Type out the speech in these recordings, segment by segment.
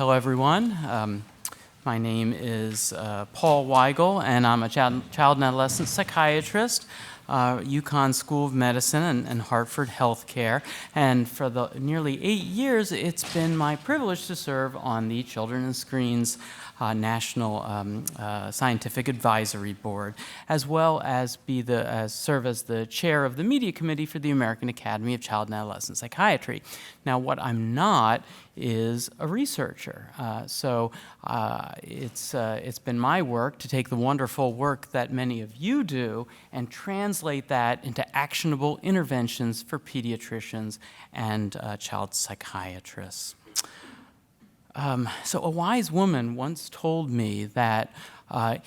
Hello, everyone. My name is Paul Weigle, and I'm a child and adolescent psychiatrist, UConn School of Medicine and Hartford Healthcare. And for the nearly 8 years, it's been my privilege to serve on the Children and Screens National Scientific Advisory Board, as well as serve as the chair of the Media Committee for the American Academy of Child and Adolescent Psychiatry. Now, what I'm not is a researcher. It's been my work to take the wonderful work that many of you do and translate that into actionable interventions for pediatricians and child psychiatrists. So a wise woman once told me that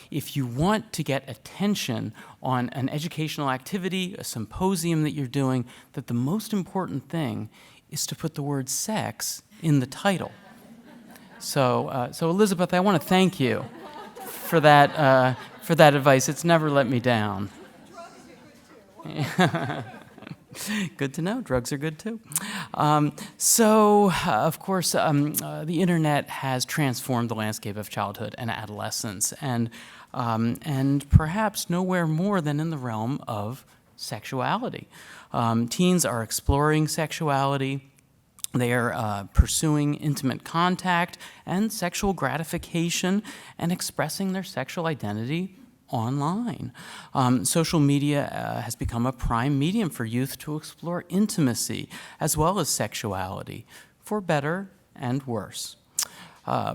if you want to get attention on an educational activity, a symposium that you're doing, that the most important thing is to put the word sex in the title. So Elizabeth, I want to thank you for that advice. It's never let me down. Good to know. Drugs are good too. Of course, the internet has transformed the landscape of childhood and adolescence, and perhaps nowhere more than in the realm of sexuality. Teens are exploring sexuality. They are pursuing intimate contact and sexual gratification and expressing their sexual identity online. Social media has become a prime medium for youth to explore intimacy as well as sexuality, for better and worse.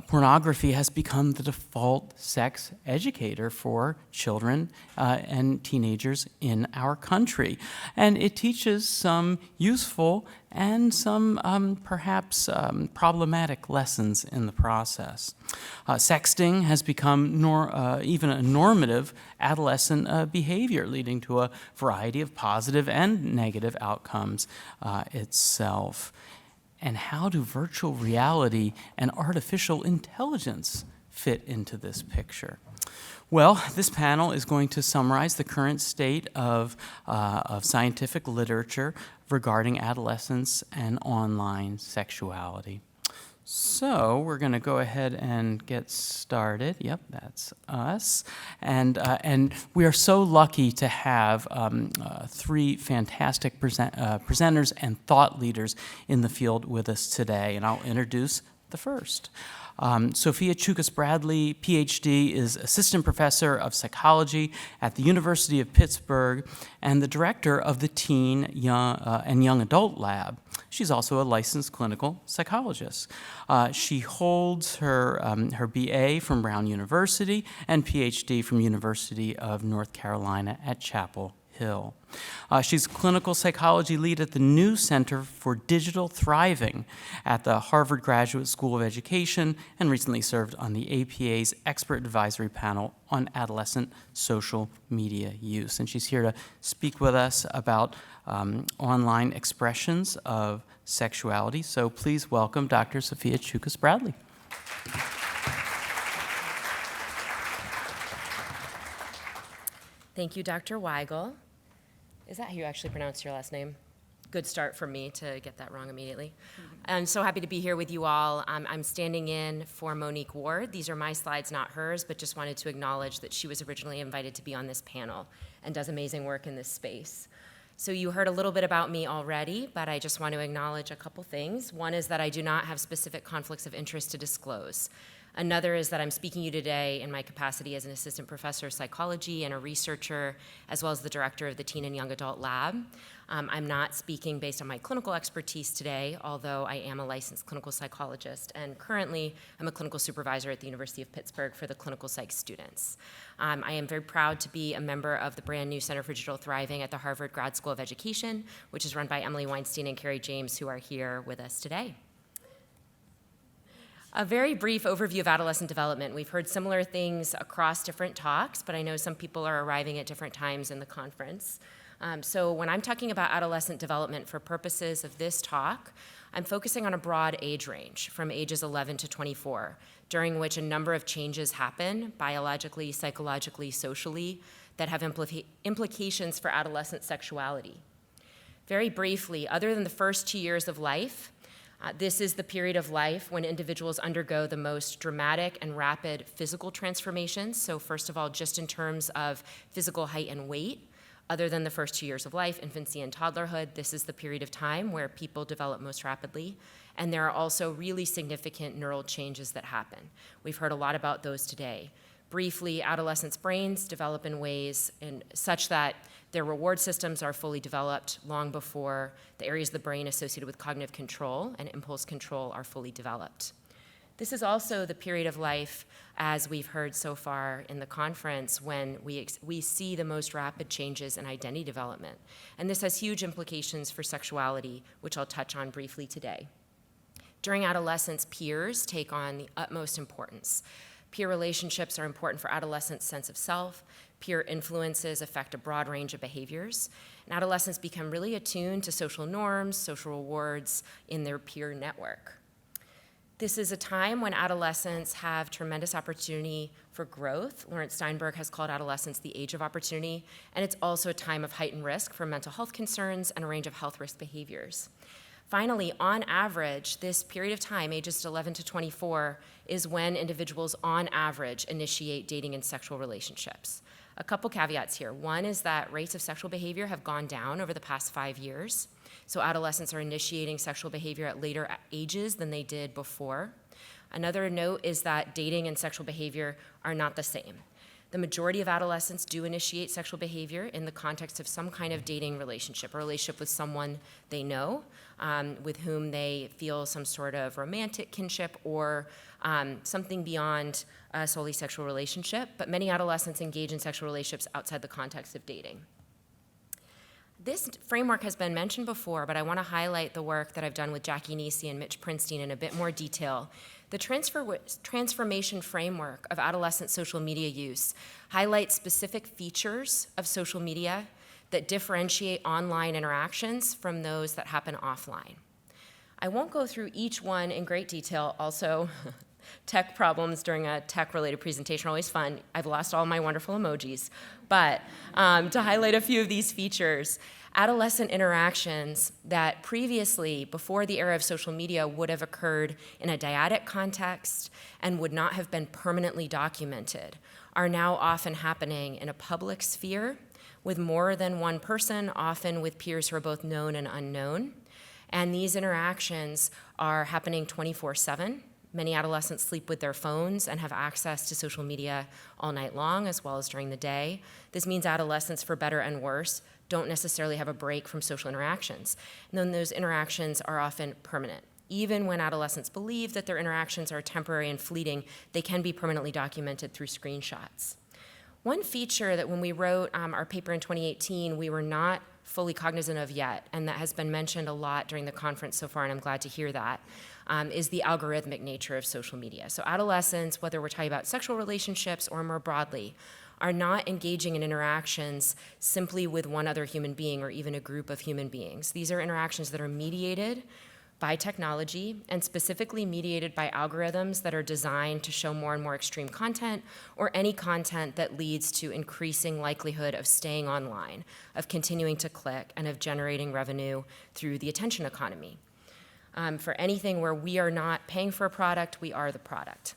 Pornography has become the default sex educator for children and teenagers in our country. And it teaches some useful and some perhaps problematic lessons in the process. Sexting has become even a normative adolescent behavior, leading to a variety of positive and negative outcomes itself. And how do virtual reality and artificial intelligence fit into this picture? Well, this panel is going to summarize the current state of scientific literature regarding adolescence and online sexuality. So we're going to go ahead and get started. Yep, that's us. And we are so lucky to have three fantastic presenters and thought leaders in the field with us today. And I'll introduce the first. Sophia Choukas Bradley, PhD, is Assistant Professor of Psychology at the University of Pittsburgh and the Director of the Teen and Young Adult Lab. She's also a licensed clinical psychologist. She holds her BA from Brown University and PhD from University of North Carolina at Chapel Hill. She's clinical psychology lead at the new Center for Digital Thriving at the Harvard Graduate School of Education and recently served on the APA's expert advisory panel on adolescent social media use. And she's here to speak with us about online expressions of sexuality. So please welcome Dr. Sophia Choukas Bradley. Thank you, Dr. Weigle. Is that how you actually pronounce your last name? Good start for me to get that wrong immediately. I'm so happy to be here with you all. I'm standing in for Monique Ward. These are my slides, not hers, but just wanted to acknowledge that she was originally invited to be on this panel and does amazing work in this space. So you heard a little bit about me already, but I just want to acknowledge a couple things. One is that I do not have specific conflicts of interest to disclose. Another is that I'm speaking to you today in my capacity as an assistant professor of psychology and a researcher, as well as the director of the Teen and Young Adult Lab. I'm not speaking based on my clinical expertise today, although I am a licensed clinical psychologist, and currently I'm a clinical supervisor at the University of Pittsburgh for the clinical psych students. I am very proud to be a member of the brand new Center for Digital Thriving at the Harvard Grad School of Education, which is run by Emily Weinstein and Carrie James, who are here with us today. A very brief overview of adolescent development. We've heard similar things across different talks, but I know some people are arriving at different times in the conference. So when I'm talking about adolescent development for purposes of this talk, I'm focusing on a broad age range from ages 11 to 24, during which a number of changes happen biologically, psychologically, socially, that have implications for adolescent sexuality. Very briefly, other than the first 2 years of life, This is the period of life when individuals undergo the most dramatic and rapid physical transformations. So first of all, just in terms of physical height and weight, other than the first 2 years of life, infancy and toddlerhood, this is the period of time where people develop most rapidly. And there are also really significant neural changes that happen. We've heard a lot about those today. Briefly, adolescents' brains develop in ways such that their reward systems are fully developed long before the areas of the brain associated with cognitive control and impulse control are fully developed. This is also the period of life, as we've heard so far in the conference, when we see the most rapid changes in identity development. And this has huge implications for sexuality, which I'll touch on briefly today. During adolescence, peers take on the utmost importance. Peer relationships are important for adolescents' sense of self. Peer influences affect a broad range of behaviors. And adolescents become really attuned to social norms, social rewards in their peer network. This is a time when adolescents have tremendous opportunity for growth. Lawrence Steinberg has called adolescence the age of opportunity, and it's also a time of heightened risk for mental health concerns and a range of health risk behaviors. Finally, on average, this period of time, ages 11 to 24, is when individuals on average initiate dating and sexual relationships. A couple caveats here. One is that rates of sexual behavior have gone down over the past 5 years. So adolescents are initiating sexual behavior at later ages than they did before. Another note is that dating and sexual behavior are not the same. The majority of adolescents do initiate sexual behavior in the context of some kind of dating relationship, a relationship with someone they know, with whom they feel some sort of romantic kinship or something beyond a solely sexual relationship. But many adolescents engage in sexual relationships outside the context of dating. This framework has been mentioned before, but I want to highlight the work that I've done with Jackie Nisi and Mitch Prinstein in a bit more detail. The transformation framework of adolescent social media use highlights specific features of social media that differentiate online interactions from those that happen offline. I won't go through each one in great detail. Also, tech problems during a tech-related presentation are always fun. I've lost all my wonderful emojis. But to highlight a few of these features, adolescent interactions that previously, before the era of social media, would have occurred in a dyadic context and would not have been permanently documented, are now often happening in a public sphere with more than one person, often with peers who are both known and unknown. And these interactions are happening 24/7. Many adolescents sleep with their phones and have access to social media all night long, as well as during the day. This means adolescents, for better and worse, don't necessarily have a break from social interactions. And then those interactions are often permanent. Even when adolescents believe that their interactions are temporary and fleeting, they can be permanently documented through screenshots. One feature that when we wrote our paper in 2018, we were not fully cognizant of yet, and that has been mentioned a lot during the conference so far, and I'm glad to hear that, is the algorithmic nature of social media. So adolescents, whether we're talking about sexual relationships or more broadly, are not engaging in interactions simply with one other human being or even a group of human beings. These are interactions that are mediated by technology, and specifically mediated by algorithms that are designed to show more and more extreme content, or any content that leads to increasing likelihood of staying online, of continuing to click, and of generating revenue through the attention economy. For anything where we are not paying for a product, we are the product.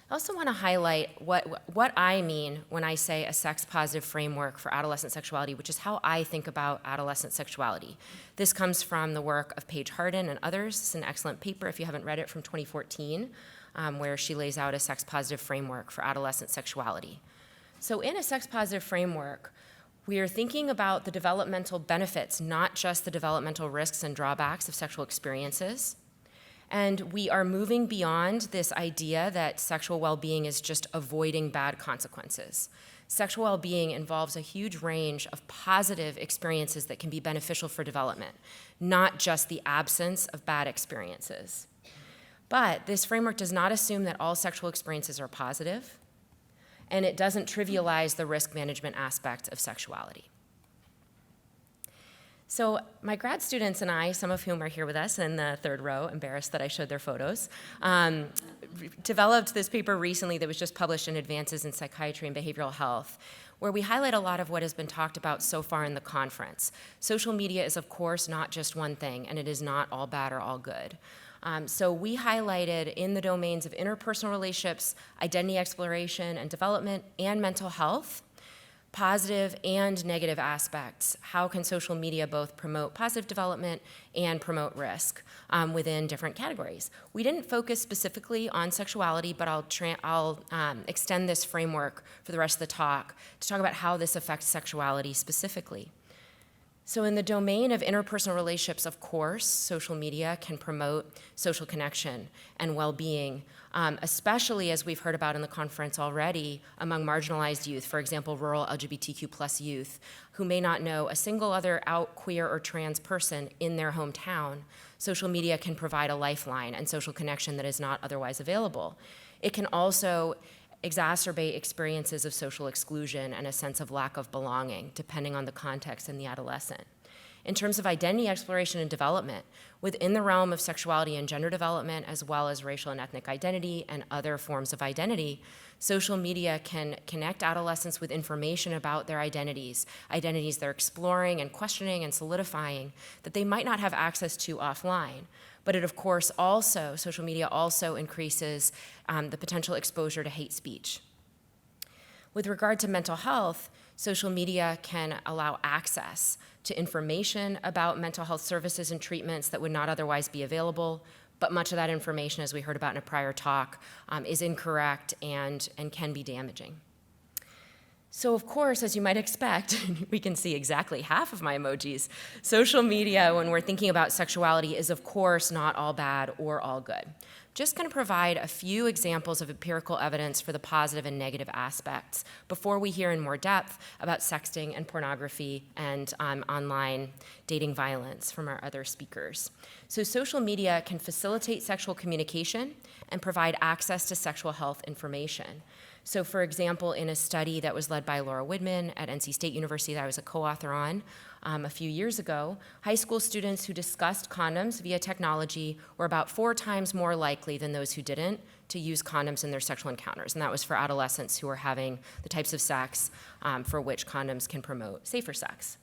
I also want to highlight what I mean when I say a sex-positive framework for adolescent sexuality, which is how I think about adolescent sexuality. This comes from the work of Paige Harden and others. It's an excellent paper, if you haven't read it, from 2014, where she lays out a sex-positive framework for adolescent sexuality. So in a sex-positive framework, we are thinking about the developmental benefits, not just the developmental risks and drawbacks of sexual experiences. And we are moving beyond this idea that sexual well-being is just avoiding bad consequences. Sexual well-being involves a huge range of positive experiences that can be beneficial for development, not just the absence of bad experiences. But this framework does not assume that all sexual experiences are positive, and it doesn't trivialize the risk management aspect of sexuality. So my grad students and I, some of whom are here with us in the third row, embarrassed that I showed their photos, developed this paper recently that was just published in Advances in Psychiatry and Behavioral Health, where we highlight a lot of what has been talked about so far in the conference. Social media is, of course, not just one thing, and it is not all bad or all good. So we highlighted in the domains of interpersonal relationships, identity exploration and development, and mental health, positive and negative aspects. How can social media both promote positive development and promote risk within different categories? We didn't focus specifically on sexuality, but I'll extend this framework for the rest of the talk to talk about how this affects sexuality specifically. So in the domain of interpersonal relationships, of course, social media can promote social connection and well-being, especially as we've heard about in the conference already among marginalized youth, for example, rural LGBTQ+ youth, who may not know a single other out queer or trans person in their hometown. Social media can provide a lifeline and social connection that is not otherwise available. It can also exacerbate experiences of social exclusion and a sense of lack of belonging, depending on the context and the adolescent. In terms of identity exploration and development, within the realm of sexuality and gender development, as well as racial and ethnic identity and other forms of identity, social media can connect adolescents with information about their identities they're exploring and questioning and solidifying that they might not have access to offline. But it, of course, social media also increases the potential exposure to hate speech. With regard to mental health, social media can allow access to information about mental health services and treatments that would not otherwise be available, but much of that information, as we heard about in a prior talk, is incorrect and can be damaging. So of course, as you might expect, we can see exactly half of my emojis. Social media, when we're thinking about sexuality, is of course not all bad or all good. Just going to provide a few examples of empirical evidence for the positive and negative aspects before we hear in more depth about sexting and pornography and online dating violence from our other speakers. So social media can facilitate sexual communication and provide access to sexual health information. So for example, in a study that was led by Laura Widman at NC State University that I was a co-author on a few years ago, high school students who discussed condoms via technology were about 4 times more likely than those who didn't to use condoms in their sexual encounters. And that was for adolescents who were having the types of sex for which condoms can promote safer sex.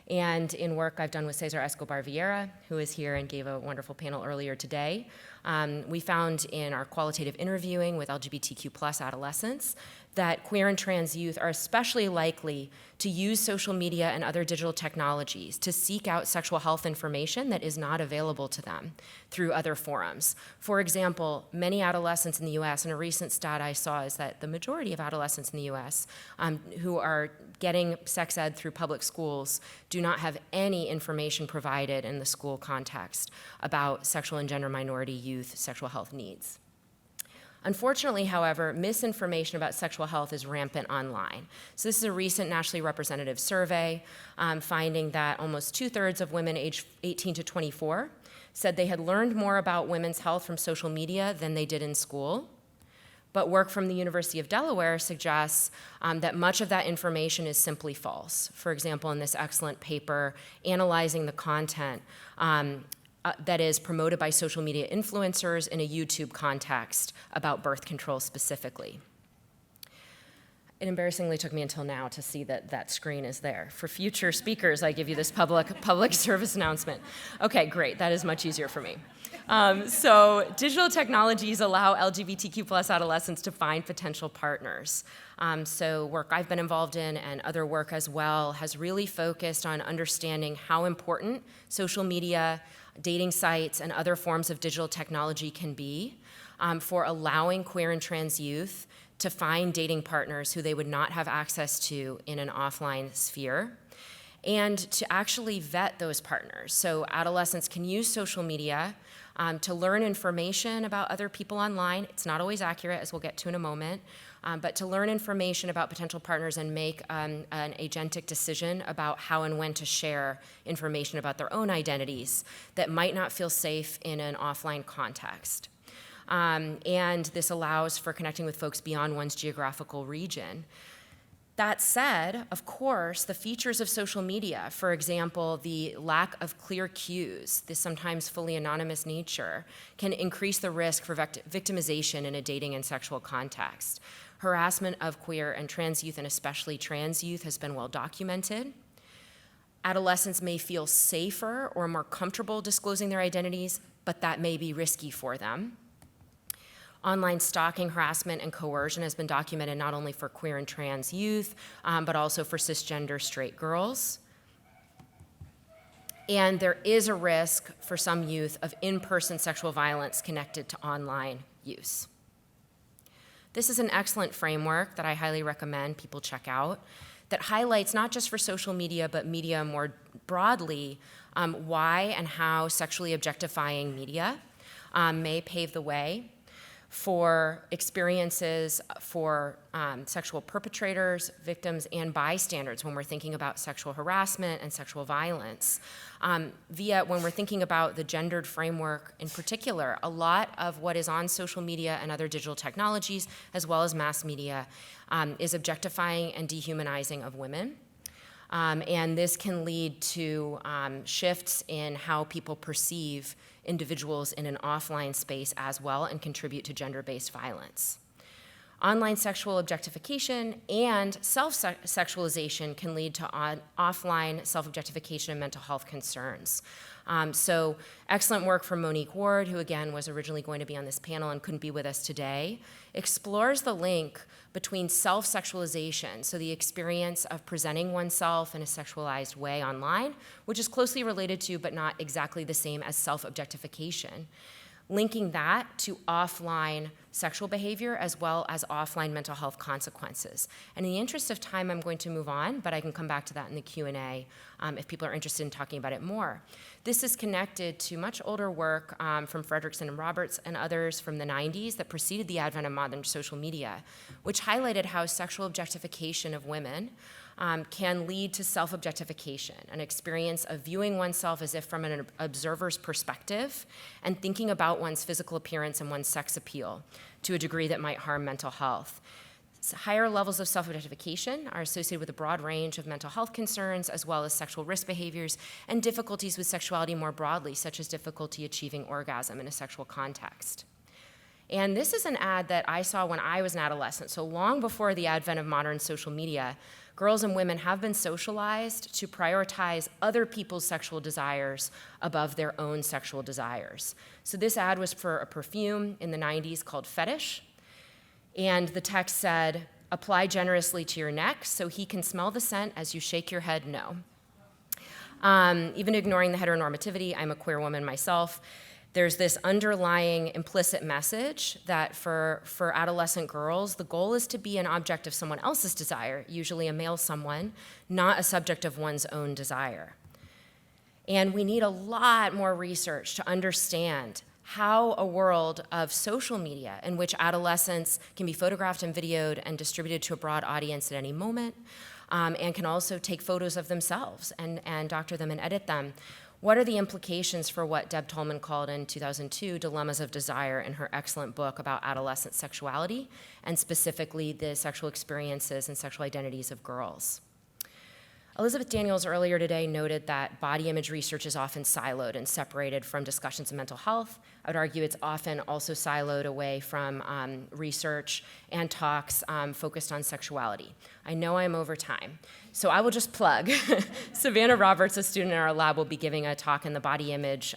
And in work I've done with Cesar Escobar Vieira, who is here and gave a wonderful panel earlier today, we found in our qualitative interviewing with LGBTQ+ adolescents that queer and trans youth are especially likely to use social media and other digital technologies to seek out sexual health information that is not available to them through other forums. For example, many adolescents in the US, and a recent stat I saw is that the majority of adolescents in the US who are getting sex ed through public schools do not have any information provided in the school context about sexual and gender minority youth sexual health needs. Unfortunately, however, misinformation about sexual health is rampant online. So this is a recent nationally representative survey finding that almost 2/3 of women aged 18 to 24 said they had learned more about women's health from social media than they did in school. But work from the University of Delaware suggests that much of that information is simply false. For example, in this excellent paper analyzing the content that is promoted by social media influencers in a YouTube context about birth control specifically. It embarrassingly took me until now to see that that screen is there. For future speakers, I give you this public service announcement. Okay, great, that is much easier for me. So digital technologies allow LGBTQ+ adolescents to find potential partners. So work I've been involved in and other work as well has really focused on understanding how important social media, dating sites, and other forms of digital technology can be for allowing queer and trans youth to find dating partners who they would not have access to in an offline sphere, and to actually vet those partners. So adolescents can use social media to learn information about other people online. It's not always accurate, as we'll get to in a moment, but to learn information about potential partners and make an agentic decision about how and when to share information about their own identities that might not feel safe in an offline context. And this allows for connecting with folks beyond one's geographical region. That said, of course, the features of social media, for example, the lack of clear cues, the sometimes fully anonymous nature, can increase the risk for victimization in a dating and sexual context. Harassment of queer and trans youth, and especially trans youth, has been well documented. Adolescents may feel safer or more comfortable disclosing their identities, but that may be risky for them. Online stalking, harassment, and coercion has been documented not only for queer and trans youth, but also for cisgender straight girls. And there is a risk for some youth of in-person sexual violence connected to online use. This is an excellent framework that I highly recommend people check out that highlights not just for social media, but media more broadly, why and how sexually objectifying media may pave the way for experiences for sexual perpetrators, victims, and bystanders when we're thinking about sexual harassment and sexual violence. When we're thinking about the gendered framework in particular, a lot of what is on social media and other digital technologies, as well as mass media, is objectifying and dehumanizing of women. And this can lead to shifts in how people perceive individuals in an offline space as well and contribute to gender-based violence. Online sexual objectification and self-sexualization can lead to offline self-objectification and mental health concerns. So excellent work from Monique Ward, who again was originally going to be on this panel and couldn't be with us today, explores the link between self-sexualization, so the experience of presenting oneself in a sexualized way online, which is closely related to but not exactly the same as self-objectification, linking that to offline sexual behavior as well as offline mental health consequences. And in the interest of time, I'm going to move on, but I can come back to that in the Q&A if people are interested in talking about it more. This is connected to much older work from Fredrickson and Roberts and others from the 90s that preceded the advent of modern social media, which highlighted how sexual objectification of women can lead to self-objectification, an experience of viewing oneself as if from an observer's perspective and thinking about one's physical appearance and one's sex appeal to a degree that might harm mental health. Higher levels of self-objectification are associated with a broad range of mental health concerns as well as sexual risk behaviors and difficulties with sexuality more broadly, such as difficulty achieving orgasm in a sexual context. And this is an ad that I saw when I was an adolescent, so long before the advent of modern social media. Girls and women have been socialized to prioritize other people's sexual desires above their own sexual desires. So this ad was for a perfume in the 90s called Fetish. And the text said, "Apply generously to your neck so he can smell the scent as you shake your head no." Even ignoring the heteronormativity, I'm a queer woman myself, there's this underlying implicit message that for adolescent girls, the goal is to be an object of someone else's desire, usually a male someone, not a subject of one's own desire. And we need a lot more research to understand how a world of social media in which adolescents can be photographed and videoed and distributed to a broad audience at any moment, and can also take photos of themselves and doctor them and edit them. What are the implications for what Deb Tolman called in 2002 dilemmas of desire in her excellent book about adolescent sexuality, and specifically the sexual experiences and sexual identities of girls? Elizabeth Daniels earlier today noted that body image research is often siloed and separated from discussions of mental health. I would argue it's often also siloed away from research and talks focused on sexuality. I know I'm over time, so I will just plug. Savannah Roberts, a student in our lab, will be giving a talk in the body image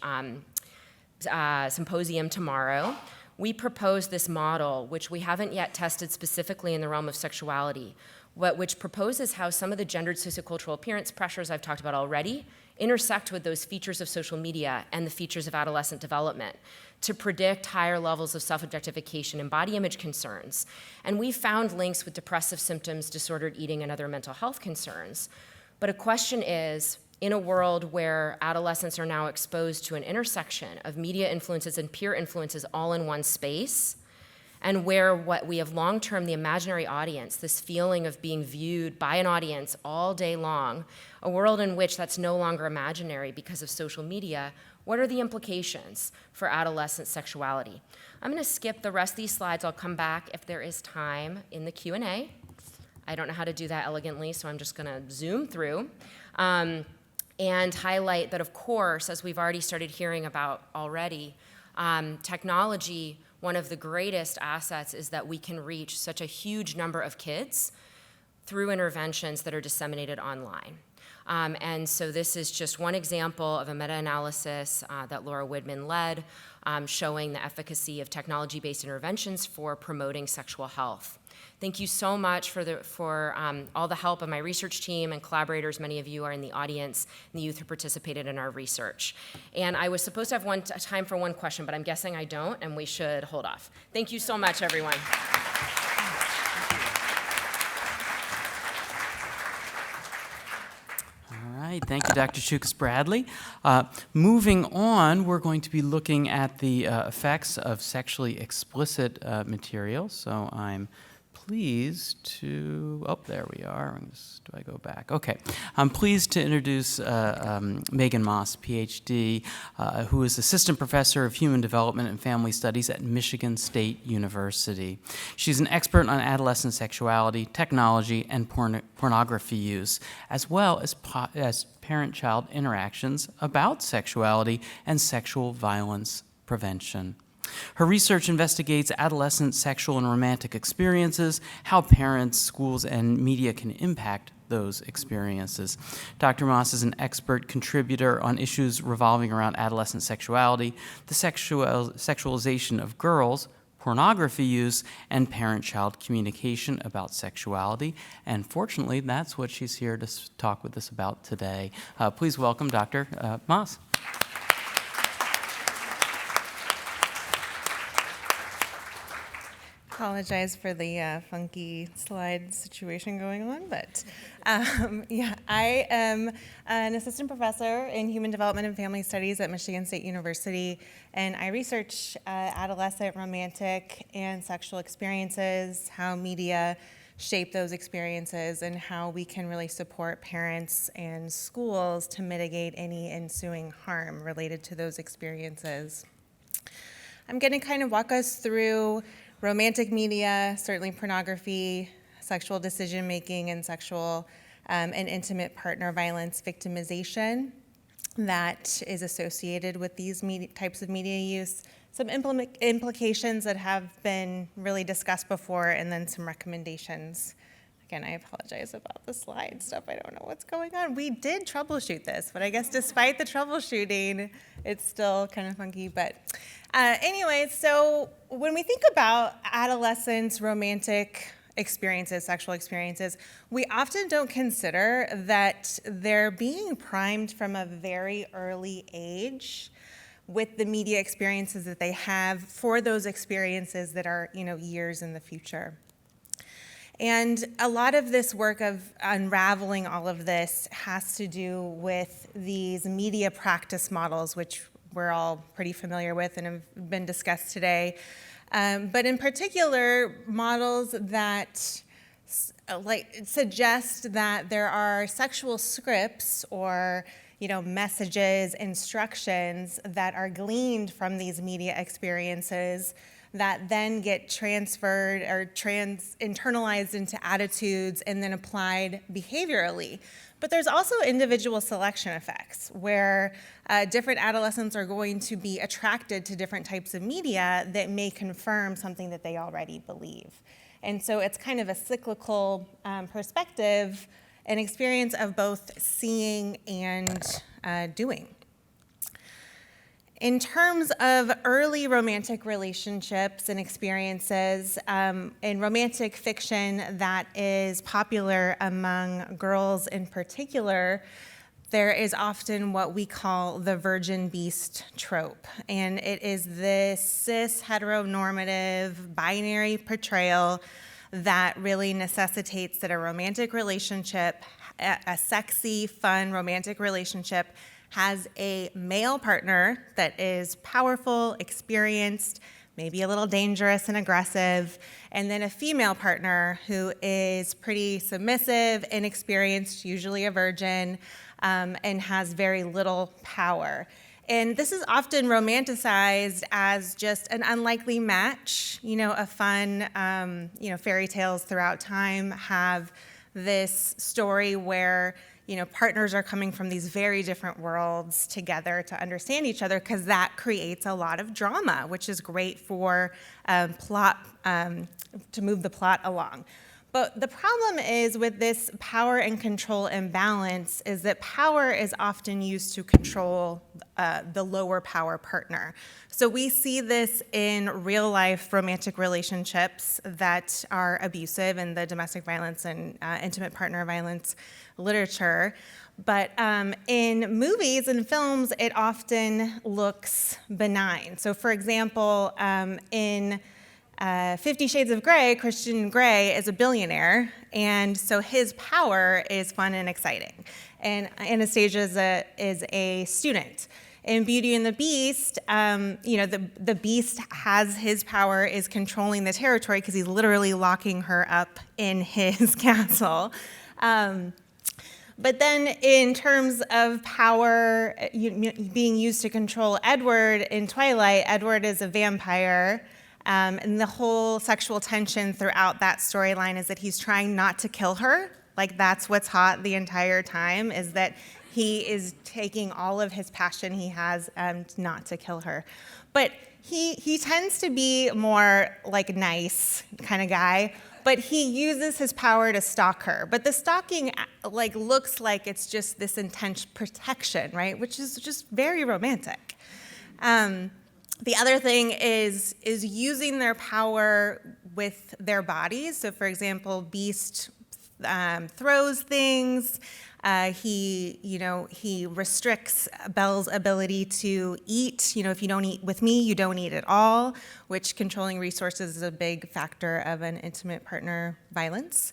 symposium tomorrow. We propose this model, which we haven't yet tested specifically in the realm of sexuality, which proposes how some of the gendered sociocultural appearance pressures I've talked about already intersect with those features of social media and the features of adolescent development to predict higher levels of self-objectification and body image concerns. And we found links with depressive symptoms, disordered eating, and other mental health concerns. But a question is, in a world where adolescents are now exposed to an intersection of media influences and peer influences all in one space, and where what we have long-term, the imaginary audience, this feeling of being viewed by an audience all day long, a world in which that's no longer imaginary because of social media, what are the implications for adolescent sexuality? I'm gonna skip the rest of these slides. I'll come back if there is time in the Q&A. I don't know how to do that elegantly, so I'm just going to zoom through and highlight that, of course, as we've already started hearing about already, technology, one of the greatest assets is that we can reach such a huge number of kids through interventions that are disseminated online. And so this is just one example of a meta-analysis that Laura Widman led, showing the efficacy of technology-based interventions for promoting sexual health. Thank you so much for all the help of my research team and collaborators. Many of you are in the audience, and the youth who participated in our research. And I was supposed to have time for one question, but I'm guessing I don't, and we should hold off. Thank you so much, everyone. All right, thank you, Dr. Choukas Bradley. Moving on, we're going to be looking at the effects of sexually explicit material. So I'm pleased to, oh, there we are. Do I go back? Okay. I'm pleased to introduce Megan Maas, PhD, who is Assistant Professor of Human Development and Family Studies at Michigan State University. She's an expert on adolescent sexuality, technology, and pornography use, as well as parent-child interactions about sexuality and sexual violence prevention. Her research investigates adolescent sexual and romantic experiences, how parents, schools, and media can impact those experiences. Dr. Maas is an expert contributor on issues revolving around adolescent sexuality, the sexualization of girls, pornography use, and parent-child communication about sexuality. And fortunately, that's what she's here to talk with us about today. Please welcome Dr. Maas. Apologize for the funky slide situation going on, but yeah, I am an assistant professor in human development and family studies at Michigan State University, and I research adolescent romantic and sexual experiences, how media shape those experiences, and how we can really support parents and schools to mitigate any ensuing harm related to those experiences. I'm going to kind of walk us through romantic media, certainly pornography, sexual decision-making, and sexual and intimate partner violence victimization that is associated with these types of media use, some implications that have been really discussed before, and then some recommendations. Again, I apologize about the slide stuff. I don't know what's going on. We did troubleshoot this, but I guess despite the troubleshooting, it's still kind of funky. But anyway, so when we think about adolescents' romantic experiences, sexual experiences, we often don't consider that they're being primed from a very early age with the media experiences that they have for those experiences that are, years in the future. And a lot of this work of unraveling all of this has to do with these media practice models, which we're all pretty familiar with and have been discussed today. But in particular, models that suggest that there are sexual scripts or messages, instructions that are gleaned from these media experiences that then get transferred or internalized into attitudes and then applied behaviorally. But there's also individual selection effects where different adolescents are going to be attracted to different types of media that may confirm something that they already believe. And so it's kind of a cyclical perspective, an experience of both seeing and doing. In terms of early romantic relationships and experiences, in romantic fiction that is popular among girls in particular, there is often what we call the virgin beast trope. And it is this cis heteronormative binary portrayal that really necessitates that a romantic relationship, a sexy, fun romantic relationship, has a male partner that is powerful, experienced, maybe a little dangerous and aggressive, and then a female partner who is pretty submissive, inexperienced, usually a virgin, and has very little power. And this is often romanticized as just an unlikely match. A fun, fairy tales throughout time have this story where, partners are coming from these very different worlds together to understand each other, because that creates a lot of drama, which is great for plot, to move the plot along. But the problem is with this power and control imbalance is that power is often used to control the lower power partner. So we see this in real life romantic relationships that are abusive in the domestic violence and intimate partner violence literature. But in movies and films, it often looks benign. So for example, in 50 Shades of Grey, Christian Grey is a billionaire, and so his power is fun and exciting. And Anastasia is a student. In Beauty and the Beast, the Beast has his power, is controlling the territory because he's literally locking her up in his castle. But then in terms of power being used to control Edward in Twilight, Edward is a vampire. And the whole sexual tension throughout that storyline is that he's trying not to kill her. Like, that's what's hot the entire time, is that he is taking all of his passion he has not to kill her. But he tends to be more like nice kind of guy, but he uses his power to stalk her. But the stalking looks like it's just this intense protection, right? Which is just very romantic. The other thing is using their power with their bodies. So for example, Beast throws things. He restricts Belle's ability to eat. If you don't eat with me, you don't eat at all, which controlling resources is a big factor of an intimate partner violence.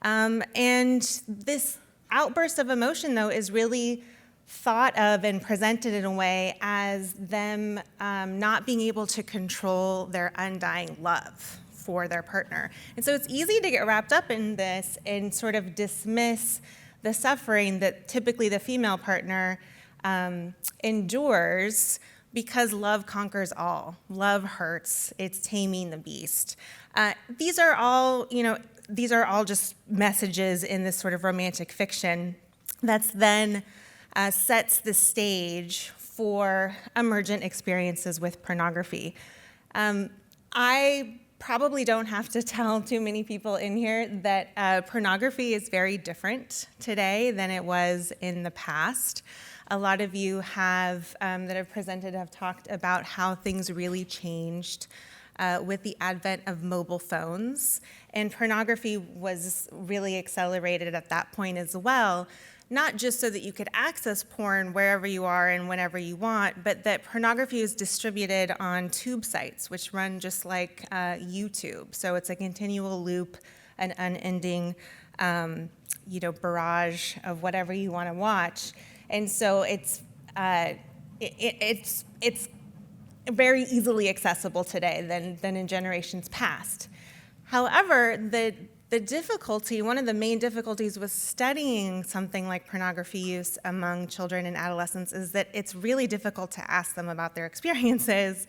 And this outburst of emotion, though, is really thought of and presented in a way as them not being able to control their undying love for their partner. And so it's easy to get wrapped up in this and sort of dismiss the suffering that typically the female partner endures, because love conquers all. Love hurts. It's taming the beast. These are all just messages in this sort of romantic fiction that's then sets the stage for emergent experiences with pornography. I probably don't have to tell too many people in here that pornography is very different today than it was in the past. A lot of you have that have presented have talked about how things really changed with the advent of mobile phones, and pornography was really accelerated at that point as well. Not just so that you could access porn wherever you are and whenever you want, but that pornography is distributed on tube sites, which run just like YouTube. So it's a continual loop, an unending, barrage of whatever you want to watch. And so it's very easily accessible today than in generations past. However, the difficulty, one of the main difficulties with studying something like pornography use among children and adolescents is that it's really difficult to ask them about their experiences,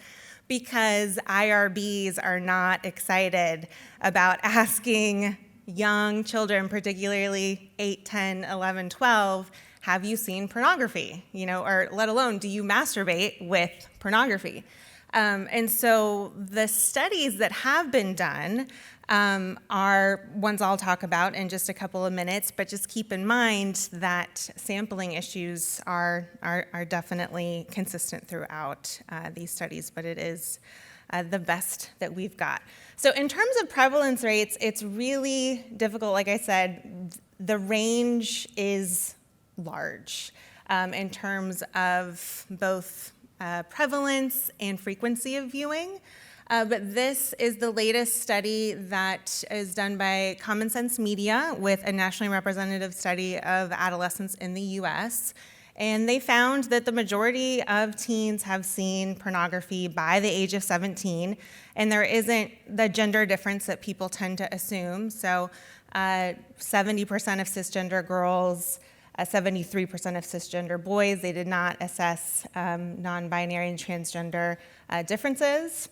because IRBs are not excited about asking young children, particularly 8, 10, 11, 12, have you seen pornography? Or let alone, do you masturbate with pornography? And so the studies that have been done are ones I'll talk about in just a couple of minutes, but just keep in mind that sampling issues are definitely consistent throughout these studies, but it is the best that we've got. So in terms of prevalence rates, it's really difficult. Like I said, the range is large in terms of both prevalence and frequency of viewing. But this is the latest study that is done by Common Sense Media with a nationally representative study of adolescents in the US. And they found that the majority of teens have seen pornography by the age of 17, and there isn't the gender difference that people tend to assume. So 70% of cisgender girls 73% of cisgender boys. They did not assess non-binary and transgender differences.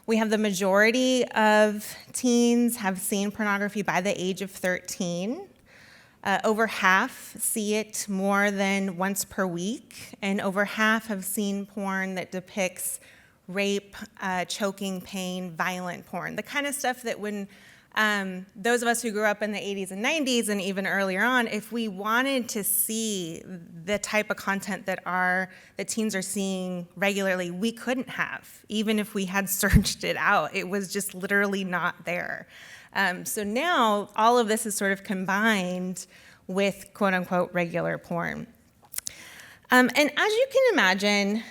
We have the majority of teens have seen pornography by the age of 13. Over half see it more than once per week, and over half have seen porn that depicts rape, choking, pain, violent porn, the kind of stuff that when those of us who grew up in the 80s and 90s and even earlier on, if we wanted to see the type of content that teens are seeing regularly, we couldn't have, even if we had searched it out. It was just literally not there. So now all of this is sort of combined with quote unquote regular porn. And as you can imagine,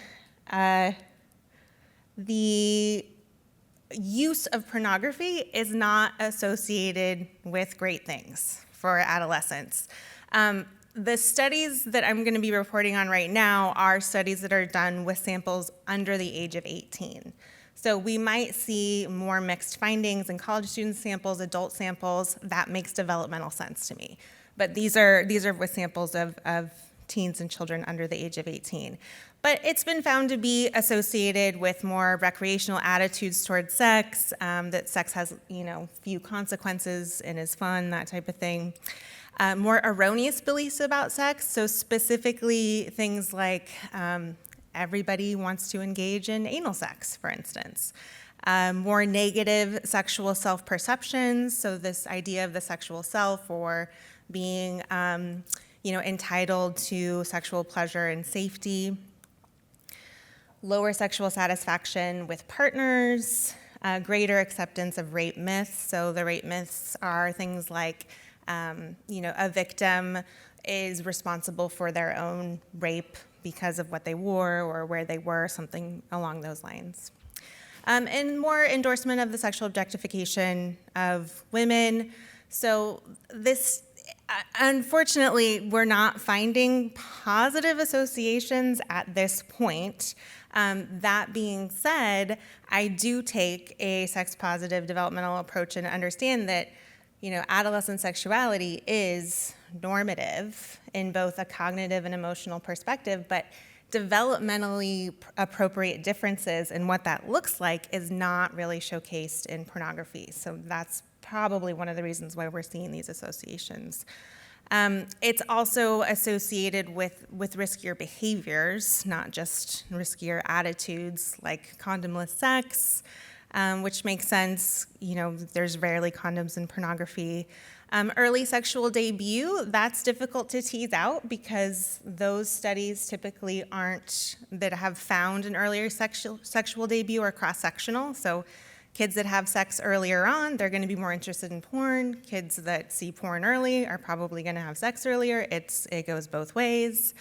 the use of pornography is not associated with great things for adolescents. The studies that I'm going to be reporting on right now are studies that are done with samples under the age of 18. So we might see more mixed findings in college student samples, adult samples. That makes developmental sense to me. But these are with samples of teens and children under the age of 18. But it's been found to be associated with more recreational attitudes towards sex, that sex has, few consequences and is fun, that type of thing. More erroneous beliefs about sex, so specifically things like everybody wants to engage in anal sex, for instance. More negative sexual self-perceptions, so this idea of the sexual self or being entitled to sexual pleasure and safety. Lower sexual satisfaction with partners, greater acceptance of rape myths. So the rape myths are things like, a victim is responsible for their own rape because of what they wore or where they were, something along those lines. And more endorsement of the sexual objectification of women. So this, unfortunately, we're not finding positive associations at this point. That being said, I do take a sex-positive developmental approach and understand that, adolescent sexuality is normative in both a cognitive and emotional perspective, but developmentally appropriate differences in what that looks like is not really showcased in pornography. So that's probably one of the reasons why we're seeing these associations. It's also associated with riskier behaviors, not just riskier attitudes like condomless sex, which makes sense. There's rarely condoms in pornography. Early sexual debut, that's difficult to tease out because those studies typically that have found an earlier sexual debut are cross-sectional. So kids that have sex earlier on, they're going to be more interested in porn. Kids that see porn early are probably going to have sex earlier. It goes both ways.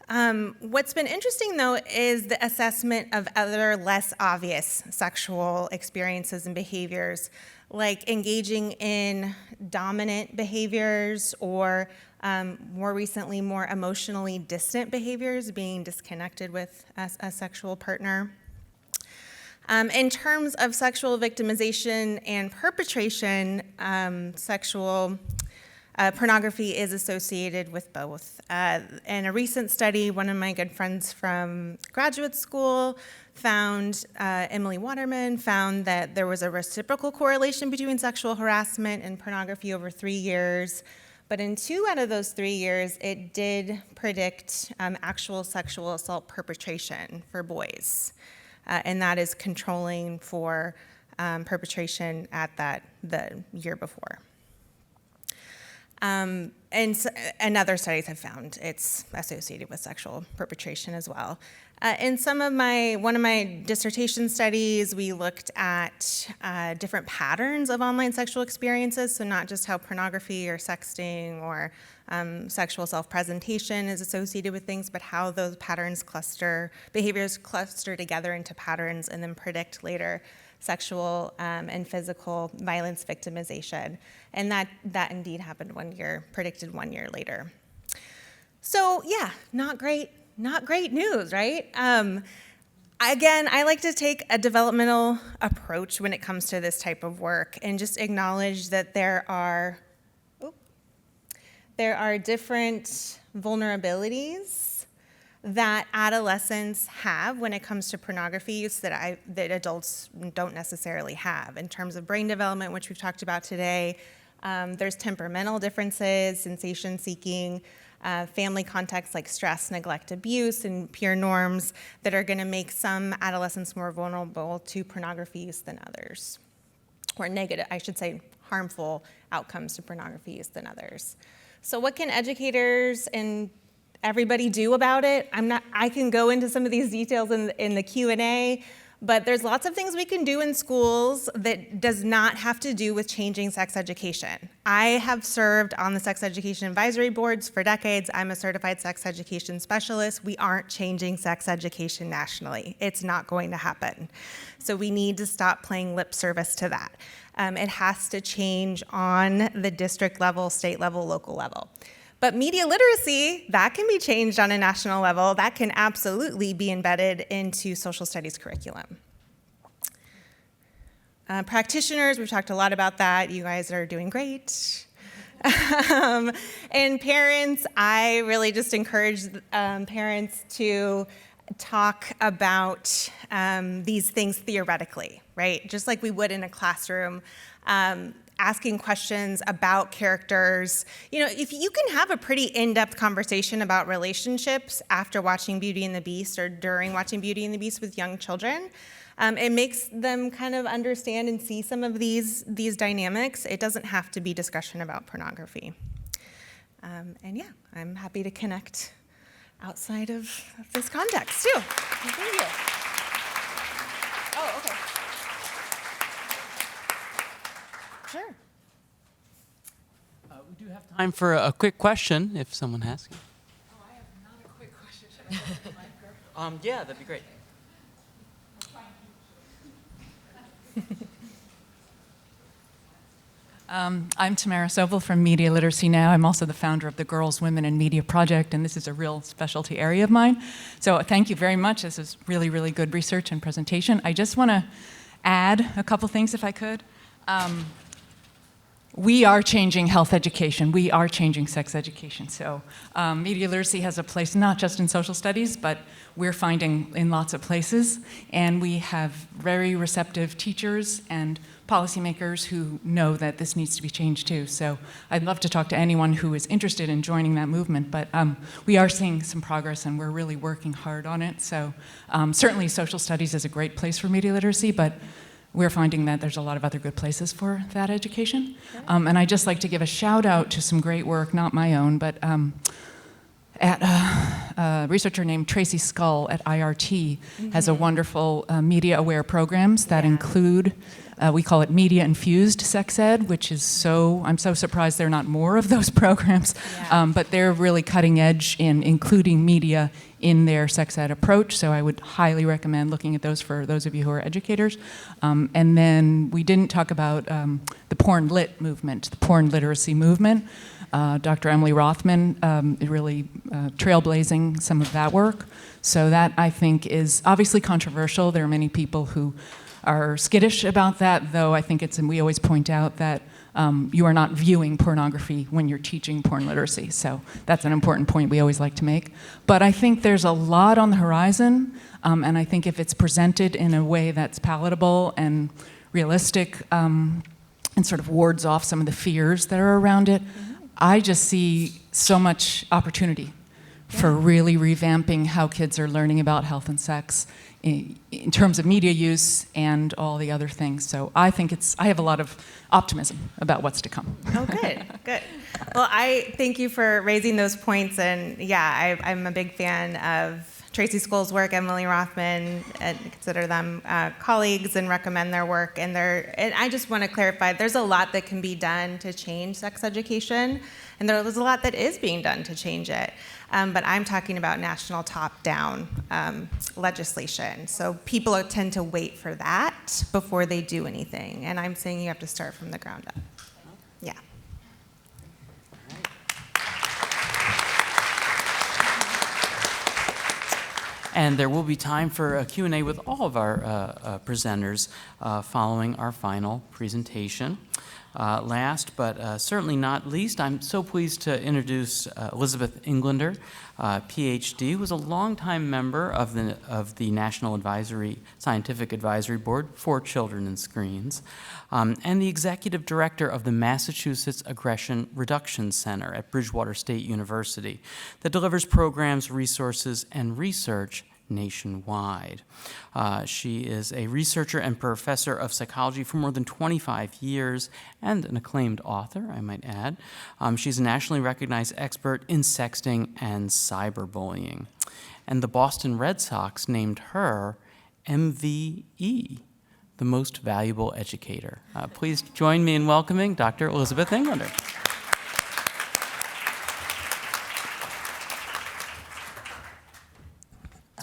What's been interesting, though, is the assessment of other less obvious sexual experiences and behaviors, like engaging in dominant behaviors or more recently, more emotionally distant behaviors, being disconnected with a sexual partner. In terms of sexual victimization and perpetration, sexual pornography is associated with both. In a recent study, one of my good friends from graduate school Emily Waterman, found that there was a reciprocal correlation between sexual harassment and pornography over 3 years. But in 2 out of those 3 years, it did predict actual sexual assault perpetration for boys. And that is controlling for perpetration at the year before. And other studies have found it's associated with sexual perpetration as well. In one of my dissertation studies, we looked at different patterns of online sexual experiences, so not just how pornography or sexting or sexual self-presentation is associated with things, but how those behaviors cluster together into patterns and then predict later sexual and physical violence victimization. And that indeed happened 1 year, predicted 1 year later. So yeah, not great news, right? Again, I like to take a developmental approach when it comes to this type of work and just acknowledge that there are there are different vulnerabilities that adolescents have when it comes to pornography use that adults don't necessarily have. In terms of brain development, which we've talked about today, there's temperamental differences, sensation seeking, family contexts like stress, neglect, abuse, and peer norms that are going to make some adolescents more vulnerable to pornography use than others, or negative, I should say, harmful outcomes to pornography use than others. So what can educators and everybody do about it? I can go into some of these details in the Q&A, but there's lots of things we can do in schools that does not have to do with changing sex education. I have served on the sex education advisory boards for decades. I'm a certified sex education specialist. We aren't changing sex education nationally. It's not going to happen. So we need to stop playing lip service to that. It has to change on the district level, state level, local level. But media literacy, that can be changed on a national level. That can absolutely be embedded into social studies curriculum. Practitioners, we've talked a lot about that. You guys are doing great. And parents, I really just encourage parents to talk about these things theoretically, right? Just like we would in a classroom. Asking questions about characters. You know, if you can have a pretty in-depth conversation about relationships after watching Beauty and the Beast or during watching Beauty and the Beast with young children, it makes them kind of understand and see some of these dynamics. It doesn't have to be discussion about pornography. And yeah, I'm happy to connect outside of this context too. Thank you. Oh, okay. Sure. We do have time for a quick question, if someone has. Oh, I have not a quick question. Should I hold the mic? Yeah, that'd be great. I'm Tamara Sobel from Media Literacy Now. I'm also the founder of the Girls, Women, and Media Project, and this is a real specialty area of mine. So thank you very much. This is really, really good research and presentation. I just want to add a couple things, if I could. We are changing health education. We are changing sex education. So media literacy has a place not just in social studies, but we're finding in lots of places. And we have very receptive teachers and policymakers who know that this needs to be changed too. So I'd love to talk to anyone who is interested in joining that movement. But we are seeing some progress, and we're really working hard on it. So certainly social studies is a great place for media literacy, but we're finding that there's a lot of other good places for that education. And I'd just like to give a shout out to some great work, not my own, but at a researcher named Tracy Scull at IRT has a wonderful media-aware programs that include, we call it media-infused sex ed, which is I'm so surprised there are not more of those programs, but they're really cutting edge in including media in their sex ed approach, so I would highly recommend looking at those for those of you who are educators. And then we didn't talk about the porn lit movement, the porn literacy movement. Dr. Emily Rothman really trailblazing some of that work. So that, I think, is obviously controversial. There are many people who are skittish about that, though I think and we always point out that you are not viewing pornography when you're teaching porn literacy. So that's an important point we always like to make. But I think there's a lot on the horizon, and I think if it's presented in a way that's palatable and realistic and sort of wards off some of the fears that are around it, I just see so much opportunity for really revamping how kids are learning about health and sex in terms of media use and all the other things. So I think I have a lot of optimism about what's to come. Oh, good, good. Well, I thank you for raising those points. And yeah, I'm a big fan of Tracy Scull's work, Emily Rothman, and consider them colleagues and recommend their work. And I just want to clarify, there's a lot that can be done to change sex education, and there's a lot that is being done to change it. But I'm talking about national top-down legislation. So people tend to wait for that before they do anything. And I'm saying you have to start from the ground up. Yeah. And there will be time for a Q&A with all of our presenters following our final presentation. Last, but certainly not least, I'm so pleased to introduce Elizabeth Englander, PhD, who was a longtime member of the National Scientific Advisory Board for Children and Screens, and the executive director of the Massachusetts Aggression Reduction Center at Bridgewater State University that delivers programs, resources, and research nationwide. She is a researcher and professor of psychology for more than 25 years and an acclaimed author, I might add. She's a nationally recognized expert in sexting and cyberbullying. And the Boston Red Sox named her MVE, the most valuable educator. Please join me in welcoming Dr. Elizabeth Englander.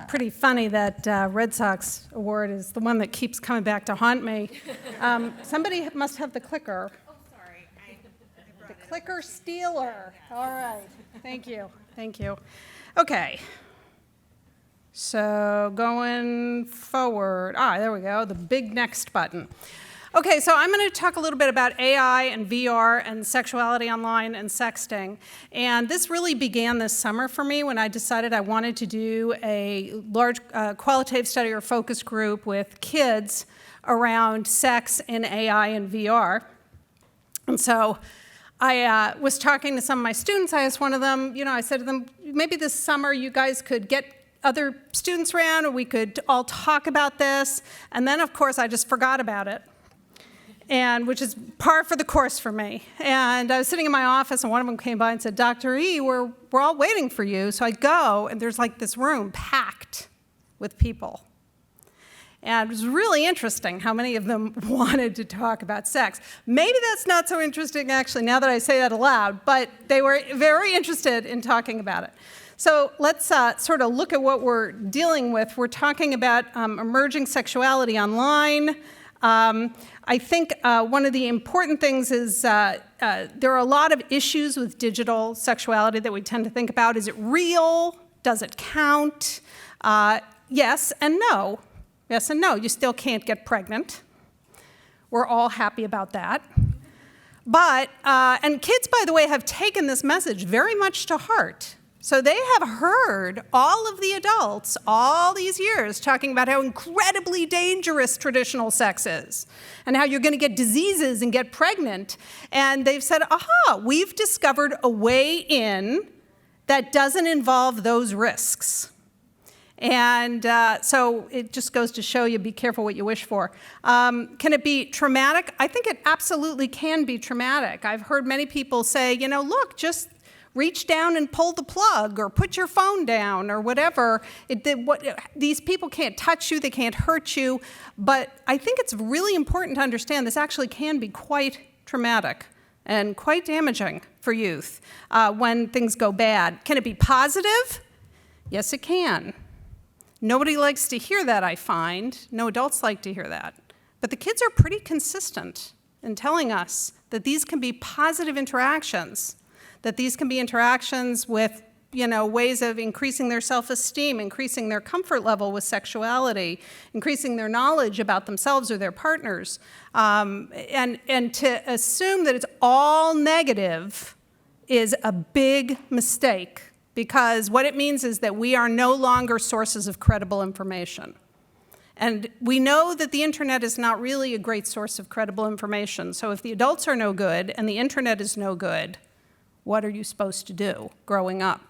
Pretty funny that Red Sox award is the one that keeps coming back to haunt me. Somebody must have the clicker. Oh, sorry. The clicker stealer. All right. Thank you. Thank you. Okay. So going forward. There we go. The big next button. Okay, so I'm going to talk a little bit about AI and VR and sexuality online and sexting. And this really began this summer for me when I decided I wanted to do a large qualitative study or focus group with kids around sex in AI and VR. And so I was talking to some of my students. I asked one of them, I said to them, maybe this summer you guys could get other students around and we could all talk about this. And then, of course, I just forgot about it. And which is par for the course for me. And I was sitting in my office, and one of them came by and said, Dr. E, we're all waiting for you. So I go, and there's like this room packed with people. And it was really interesting how many of them wanted to talk about sex. Maybe that's not so interesting, actually, now that I say that aloud, but they were very interested in talking about it. So let's sort of look at what we're dealing with. We're talking about emerging sexuality online. I think one of the important things is there are a lot of issues with digital sexuality that we tend to think about. Is it real? Does it count? Yes and no. Yes and no. You still can't get pregnant. We're all happy about that. But, and kids, by the way, have taken this message very much to heart. So they have heard all of the adults all these years talking about how incredibly dangerous traditional sex is and how you're going to get diseases and get pregnant. And they've said, aha, we've discovered a way in that doesn't involve those risks. And so it just goes to show you, be careful what you wish for. Can it be traumatic? I think it absolutely can be traumatic. I've heard many people say, look, just reach down and pull the plug or put your phone down or whatever. These people can't touch you, they can't hurt you, but I think it's really important to understand this actually can be quite traumatic and quite damaging for youth when things go bad. Can it be positive? Yes, it can. Nobody likes to hear that, I find. No adults like to hear that. But the kids are pretty consistent in telling us that these can be positive interactions, that these can be interactions with, ways of increasing their self-esteem, increasing their comfort level with sexuality, increasing their knowledge about themselves or their partners. And to assume that it's all negative is a big mistake, because what it means is that we are no longer sources of credible information. And we know that the internet is not really a great source of credible information. So if the adults are no good and the internet is no good, what are you supposed to do growing up?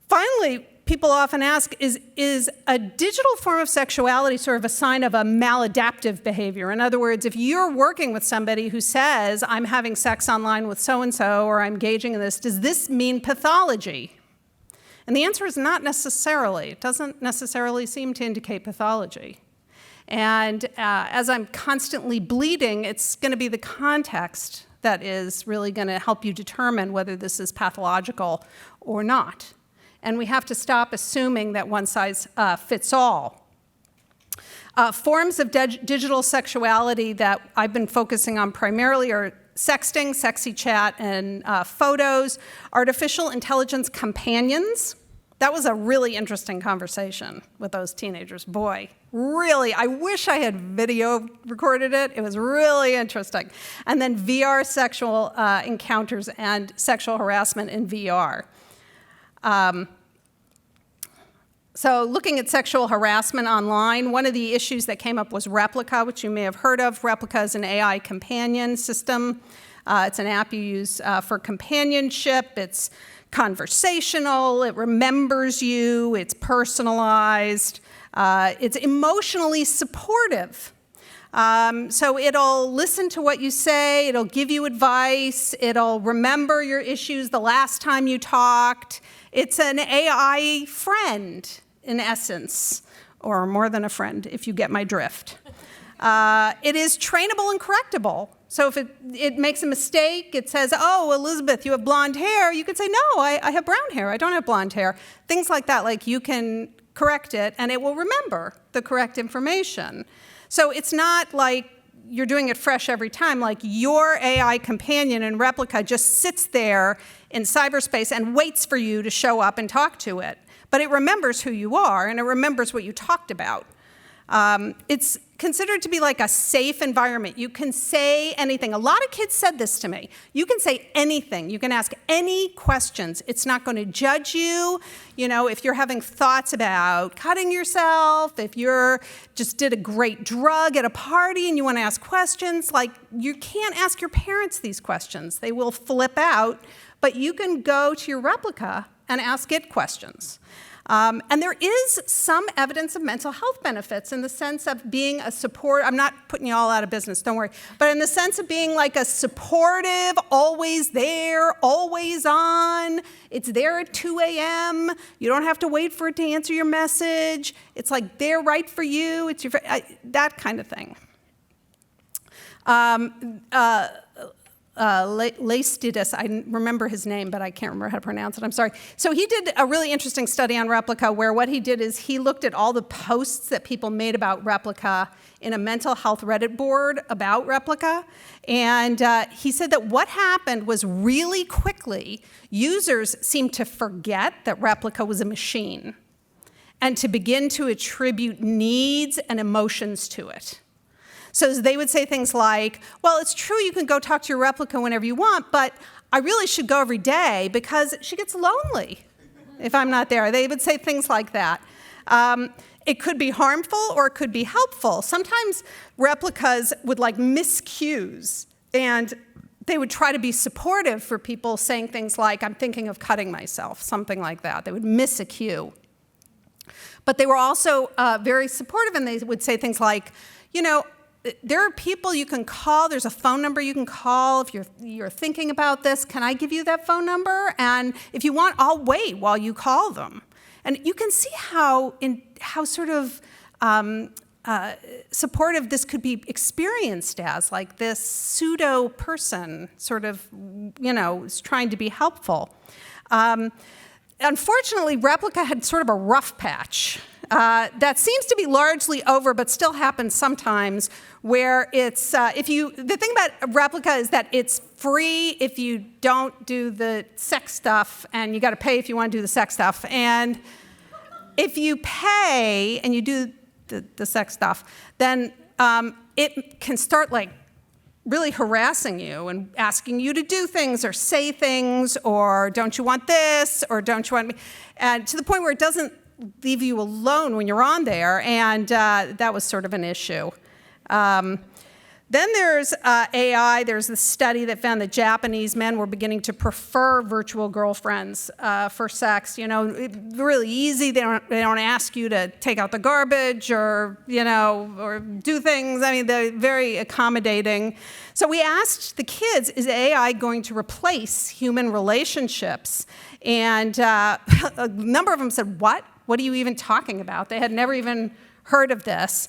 Finally, people often ask, is a digital form of sexuality sort of a sign of a maladaptive behavior? In other words, if you're working with somebody who says, I'm having sex online with so-and-so, or I'm engaging in this, does this mean pathology? And the answer is not necessarily. It doesn't necessarily seem to indicate pathology. And as I'm constantly bleeding, it's going to be the context that is really going to help you determine whether this is pathological or not. And we have to stop assuming that one size fits all. Forms of digital sexuality that I've been focusing on primarily are sexting, sexy chat, and photos, artificial intelligence companions. That was a really interesting conversation with those teenagers. Boy, really, I wish I had video recorded it. It was really interesting. And then VR sexual encounters and sexual harassment in VR. So looking at sexual harassment online, one of the issues that came up was Replica, which you may have heard of. Replica is an AI companion system. It's an app you use for companionship. It's conversational, it remembers you, it's personalized, it's emotionally supportive. So it'll listen to what you say, it'll give you advice, it'll remember your issues the last time you talked. It's an AI friend, in essence, or more than a friend, if you get my drift. It is trainable and correctable. So if it makes a mistake, it says, oh, Elizabeth, you have blonde hair. You could say, no, I have brown hair. I don't have blonde hair. Things like that, like you can correct it, and it will remember the correct information. So it's not like you're doing it fresh every time. Like your AI companion in Replica just sits there in cyberspace and waits for you to show up and talk to it. But it remembers who you are, and it remembers what you talked about. It's considered to be like a safe environment. You can say anything. A lot of kids said this to me. You can say anything. You can ask any questions. It's not going to judge you. You know, if you're having thoughts about cutting yourself, if you're just did a great drug at a party and you want to ask questions, like you can't ask your parents these questions. They will flip out, but you can go to your Replica and ask it questions. And there is some evidence of mental health benefits in the sense of being a support. I'm not putting you all out of business, don't worry. But in the sense of being like a supportive, always there, always on. It's there at 2 a.m. You don't have to wait for it to answer your message. It's like they're right for you. It's your that kind of thing. Leistidis, I remember his name, but I can't remember how to pronounce it, I'm sorry. So he did a really interesting study on Replica where what he did is he looked at all the posts that people made about Replica in a mental health Reddit board about Replica. And he said that what happened was really quickly, users seemed to forget that Replica was a machine and to begin to attribute needs and emotions to it. So they would say things like, well, it's true you can go talk to your Replica whenever you want, but I really should go every day because she gets lonely if I'm not there. They would say things like that. It could be harmful or it could be helpful. Sometimes Replicas would like miss cues, and they would try to be supportive for people saying things like, I'm thinking of cutting myself, something like that. They would miss a cue. But they were also very supportive, and they would say things like, you know, there are people you can call. There's a phone number you can call if you're thinking about this. Can I give you that phone number? And if you want, I'll wait while you call them. And you can see how sort of supportive this could be experienced as, like this pseudo person sort of, you know, is trying to be helpful. Unfortunately, Replica had sort of a rough patch. That seems to be largely over, but still happens sometimes, where it's, the thing about Replica is that it's free if you don't do the sex stuff, and you gotta pay if you wanna do the sex stuff. And if you pay and you do the sex stuff, then it can start like really harassing you and asking you to do things or say things, or don't you want this, or don't you want me, and to the point where it doesn't leave you alone when you're on there, and that was sort of an issue. Then there's AI. There's this study that found that Japanese men were beginning to prefer virtual girlfriends for sex. You know, really easy. They don't ask you to take out the garbage or, you know, or do things. I mean, they're very accommodating. So we asked the kids, is AI going to replace human relationships? And a number of them said, what? What are you even talking about? They had never even heard of this.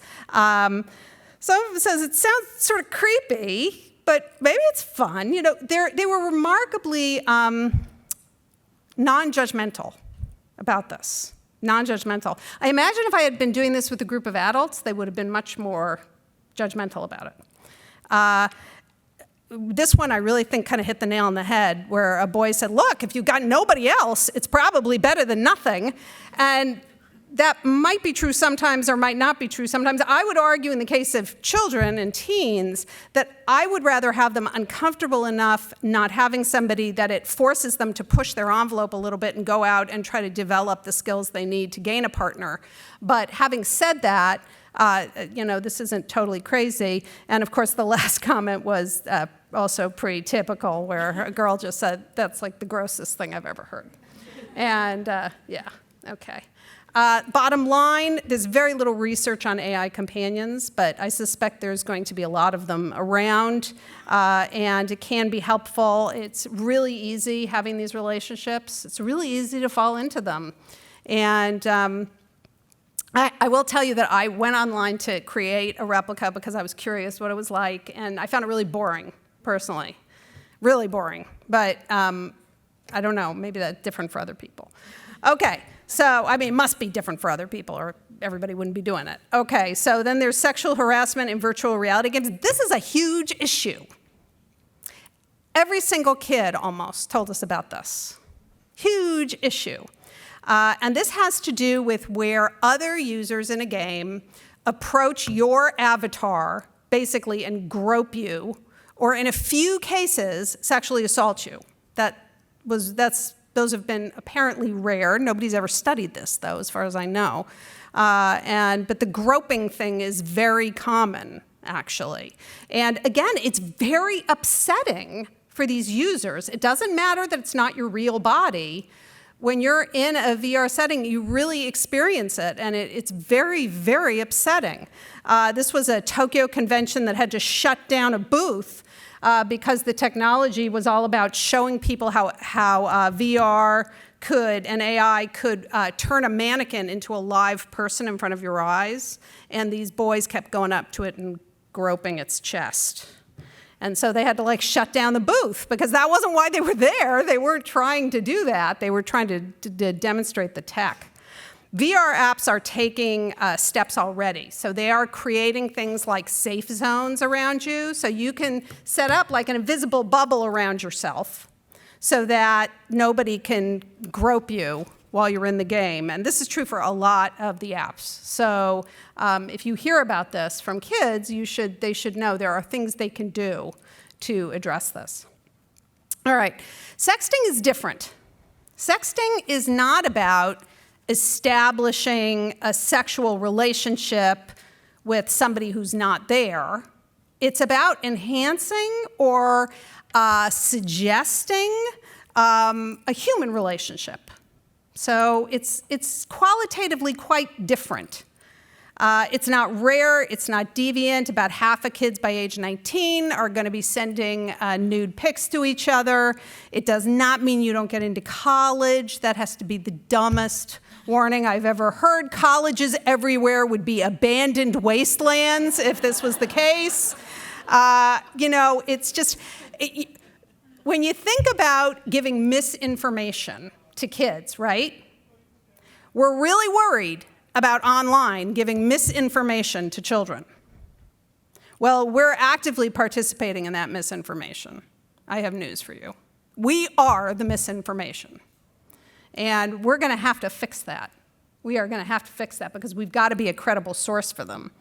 Some of them says it sounds sort of creepy, but maybe it's fun. You know, they were remarkably non-judgmental about this. Non-judgmental. I imagine if I had been doing this with a group of adults, they would have been much more judgmental about it. this one I really think kind of hit the nail on the head, where a boy said, look, if you've got nobody else, it's probably better than nothing. And that might be true sometimes or might not be true sometimes. I would argue in the case of children and teens that I would rather have them uncomfortable enough not having somebody that it forces them to push their envelope a little bit and go out and try to develop the skills they need to gain a partner. But having said that, this isn't totally crazy. And of course, the last comment was also pretty typical, where a girl just said, that's like the grossest thing I've ever heard. And yeah, okay. Bottom line, there's very little research on AI companions, but I suspect there's going to be a lot of them around, and it can be helpful. It's really easy having these relationships. It's really easy to fall into them. And I will tell you that I went online to create a replica because I was curious what it was like, and I found it really boring, personally. Really boring. But I don't know, maybe that's different for other people. Okay. So, I mean, it must be different for other people, or everybody wouldn't be doing it. Okay, so then there's sexual harassment in virtual reality games. This is a huge issue. Every single kid almost told us about this. Huge issue. And this has to do with where other users in a game approach your avatar, basically, and grope you, or in a few cases, sexually assault you. Those have been apparently rare. Nobody's ever studied this, though, as far as I know. But the groping thing is very common, actually. And again, it's very upsetting for these users. It doesn't matter that it's not your real body. When you're in a VR setting, you really experience it, and it's very, very upsetting. This was a Tokyo convention that had to shut down a booth because the technology was all about showing people how VR and AI could turn a mannequin into a live person in front of your eyes. And these boys kept going up to it and groping its chest. And so they had to shut down the booth because that wasn't why they were there. They weren't trying to do that. They were trying to demonstrate the tech. VR apps are taking steps already. So they are creating things like safe zones around you. So you can set up like an invisible bubble around yourself so that nobody can grope you while you're in the game. And this is true for a lot of the apps. So if you hear about this from kids, they should know there are things they can do to address this. All right, sexting is different. Sexting is not about establishing a sexual relationship with somebody who's not there. It's about enhancing or suggesting a human relationship. So it's qualitatively quite different. It's not rare, it's not deviant. About half of kids by age 19 are going to be sending nude pics to each other. It does not mean you don't get into college. That has to be the dumbest warning I've ever heard. Colleges everywhere would be abandoned wastelands if this was the case. It's just, when you think about giving misinformation to kids, right? We're really worried about online giving misinformation to children. Well, we're actively participating in that misinformation. I have news for you. We are the misinformation. And we're going to have to fix that. We are going to have to fix that because we've got to be a credible source for them.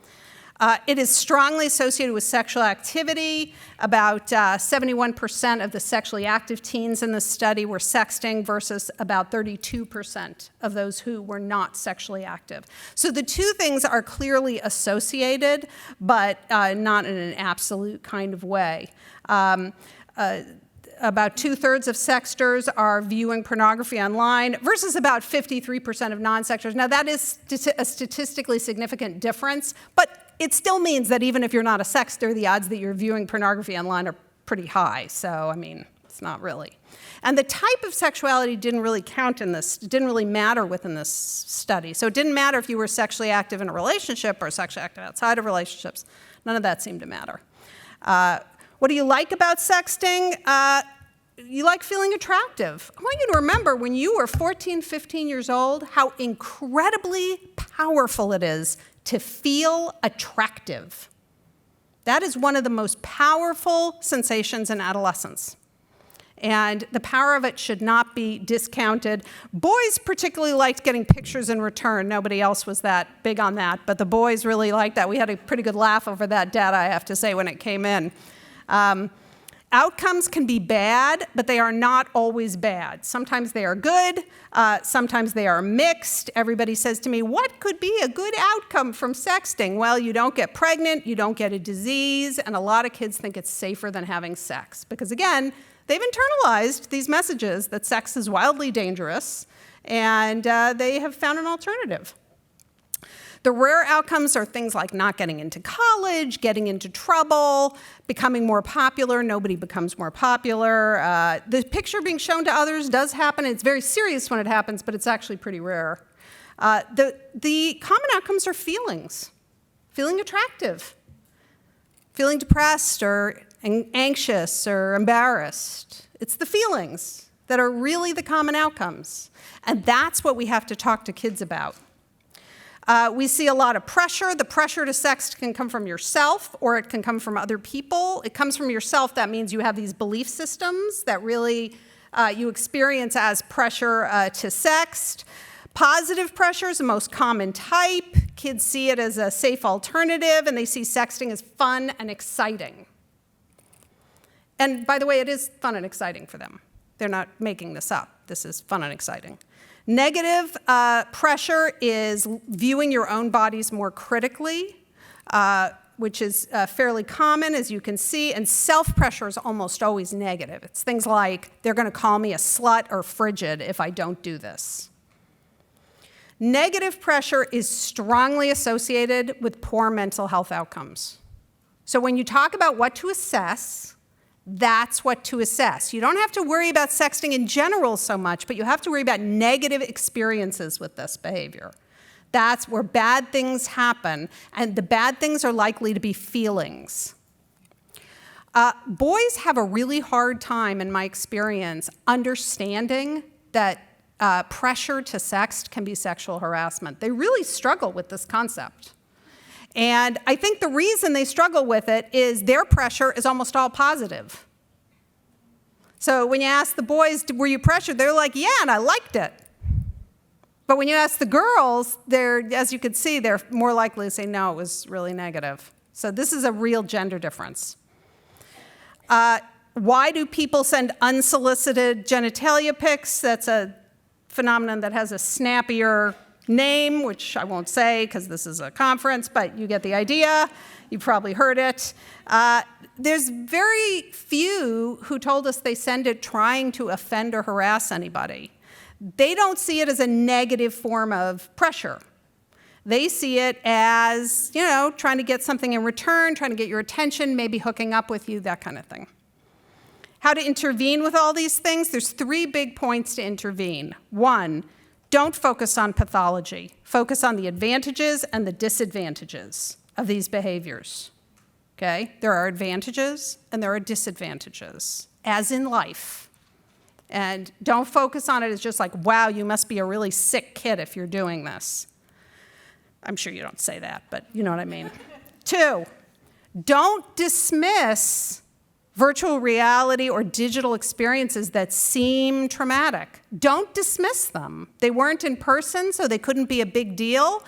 It is strongly associated with sexual activity. About 71% of the sexually active teens in the study were sexting versus about 32% of those who were not sexually active. So the two things are clearly associated, but not in an absolute kind of way. About 2/3 of sexters are viewing pornography online versus about 53% of non-sexters. Now that is a statistically significant difference, but it still means that even if you're not a sexter, the odds that you're viewing pornography online are pretty high. So, I mean, it's not really. And the type of sexuality didn't really count in this, it didn't really matter within this study. So it didn't matter if you were sexually active in a relationship or sexually active outside of relationships. None of that seemed to matter. What do you like about sexting? You like feeling attractive. I want you to remember when you were 14, 15 years old, how incredibly powerful it is to feel attractive. That is one of the most powerful sensations in adolescence. And the power of it should not be discounted. Boys particularly liked getting pictures in return. Nobody else was that big on that, but the boys really liked that. We had a pretty good laugh over that data, I have to say, when it came in. Outcomes can be bad, but they are not always bad. Sometimes they are good, sometimes they are mixed. Everybody says to me, what could be a good outcome from sexting? Well, you don't get pregnant, you don't get a disease, and a lot of kids think it's safer than having sex. Because again, they've internalized these messages that sex is wildly dangerous, and they have found an alternative. The rare outcomes are things like not getting into college, getting into trouble, becoming more popular. Nobody becomes more popular. The picture being shown to others does happen. It's very serious when it happens, but it's actually pretty rare. The common outcomes are feelings. Feeling attractive, feeling depressed or anxious or embarrassed. It's the feelings that are really the common outcomes. And that's what we have to talk to kids about. We see a lot of pressure. The pressure to sext can come from yourself or it can come from other people. It comes from yourself. That means you have these belief systems that really you experience as pressure to sext. Positive pressure is the most common type. Kids see it as a safe alternative and they see sexting as fun and exciting. And by the way, it is fun and exciting for them. They're not making this up. This is fun and exciting. Negative pressure is viewing your own bodies more critically, which is fairly common, as you can see, and self-pressure is almost always negative. It's things like, they're going to call me a slut or frigid if I don't do this. Negative pressure is strongly associated with poor mental health outcomes. So when you talk about what to assess, that's what to assess. You don't have to worry about sexting in general so much, but you have to worry about negative experiences with this behavior. That's where bad things happen, and the bad things are likely to be feelings. Boys have a really hard time, in my experience, understanding that pressure to sext can be sexual harassment. They really struggle with this concept. And I think the reason they struggle with it is their pressure is almost all positive. So when you ask the boys, were you pressured? They're like, yeah, and I liked it. But when you ask the girls, as you can see, they're more likely to say, no, it was really negative. So this is a real gender difference. Why do people send unsolicited genitalia pics? That's a phenomenon that has a snappier name, which I won't say because this is a conference, but you get the idea. You probably heard it. There's very few who told us they send it trying to offend or harass anybody. They don't see it as a negative form of pressure. They see it as, trying to get something in return, trying to get your attention, maybe hooking up with you, that kind of thing. How to intervene with all these things? There's 3 big points to intervene. 1, don't focus on pathology. Focus on the advantages and the disadvantages of these behaviors, okay? There are advantages and there are disadvantages, as in life. And don't focus on it as just like, wow, you must be a really sick kid if you're doing this. I'm sure you don't say that, but you know what I mean. 2, don't dismiss virtual reality or digital experiences that seem traumatic. Don't dismiss them. They weren't in person, so they couldn't be a big deal.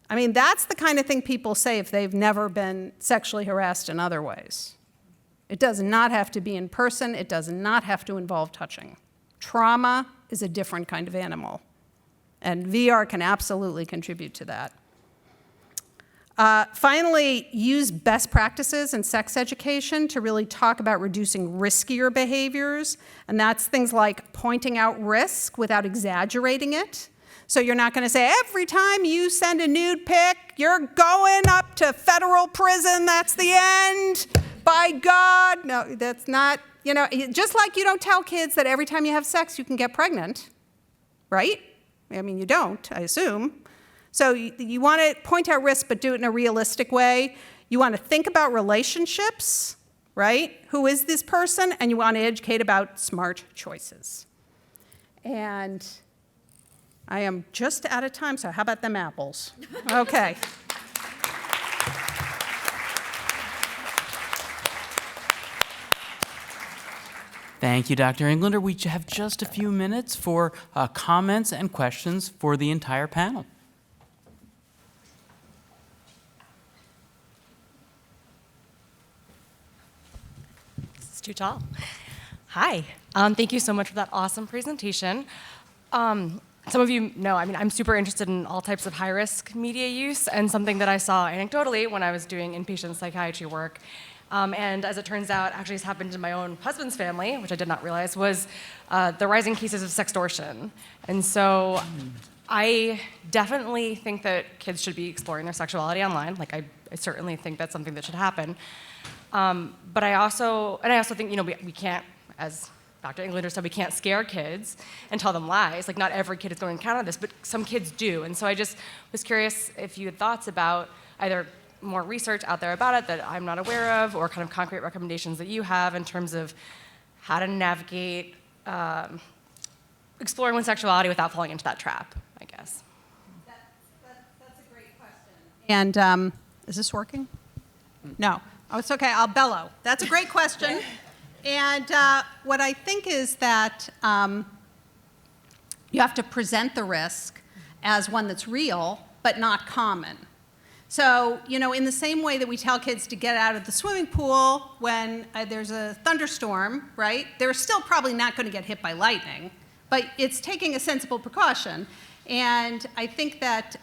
I mean, that's the kind of thing people say if they've never been sexually harassed in other ways. It does not have to be in person. It does not have to involve touching. Trauma is a different kind of animal, and VR can absolutely contribute to that. Finally, use best practices in sex education to really talk about reducing riskier behaviors, and that's things like pointing out risk without exaggerating it. So you're not going to say, every time you send a nude pic, you're going up to federal prison, that's the end, by God. No, that's not, just like you don't tell kids that every time you have sex, you can get pregnant, right? I mean, you don't, I assume. So you want to point out risk, but do it in a realistic way. You want to think about relationships, right? Who is this person? And you want to educate about smart choices. And I am just out of time, so how about them apples? Okay. Thank you, Dr. Englander. We have just a few minutes for comments and questions for the entire panel. It's too tall. Hi. Thank you so much for that awesome presentation. Some of you know, I'm super interested in all types of high-risk media use, and something that I saw anecdotally when I was doing inpatient psychiatry work, and as it turns out, actually has happened in my own husband's family, which I did not realize, was the rising cases of sextortion. And so I definitely think that kids should be exploring their sexuality online. Like, I certainly think that's something that should happen. But I also think, we can't, as Dr. Englander said, we can't scare kids and tell them lies. Like, not every kid is going to encounter this, but some kids do. And so I just was curious if you had thoughts about either more research out there about it that I'm not aware of, or kind of concrete recommendations that you have in terms of how to navigate exploring one's sexuality without falling into that trap, I guess. That's a great question. And is this working? No. Oh, it's okay. I'll bellow. That's a great question. And what I think is that you have to present the risk as one that's real, but not common. So, in the same way that we tell kids to get out of the swimming pool when there's a thunderstorm, right? They're still probably not going to get hit by lightning, but it's taking a sensible precaution. And I think that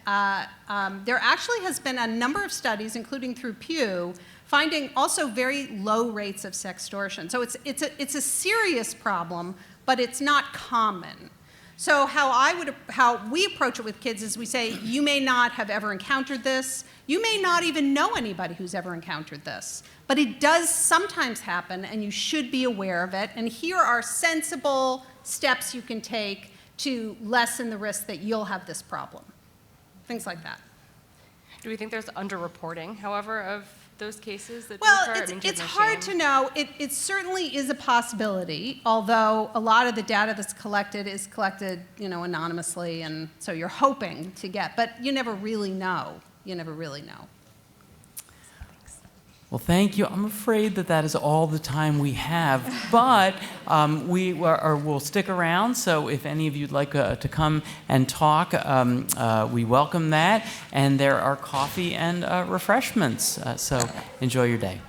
there actually has been a number of studies, including through Pew, finding also very low rates of sextortion. So it's a serious problem, but it's not common. So how we approach it with kids is we say, you may not have ever encountered this. You may not even know anybody who's ever encountered this. But it does sometimes happen, and you should be aware of it. And here are sensible steps you can take to lessen the risk that you'll have this problem. Things like that. Do we think there's underreporting, however, of those cases that Well, occur? it's hard to know. It certainly is a possibility, although a lot of the data that's collected is collected, anonymously, and so you're hoping to get, but you never really know. You never really know. Well, thank you. I'm afraid that is all the time we have, but we'll stick around, so if any of you'd like to come and talk, we welcome that, and there are coffee and refreshments, so enjoy your day.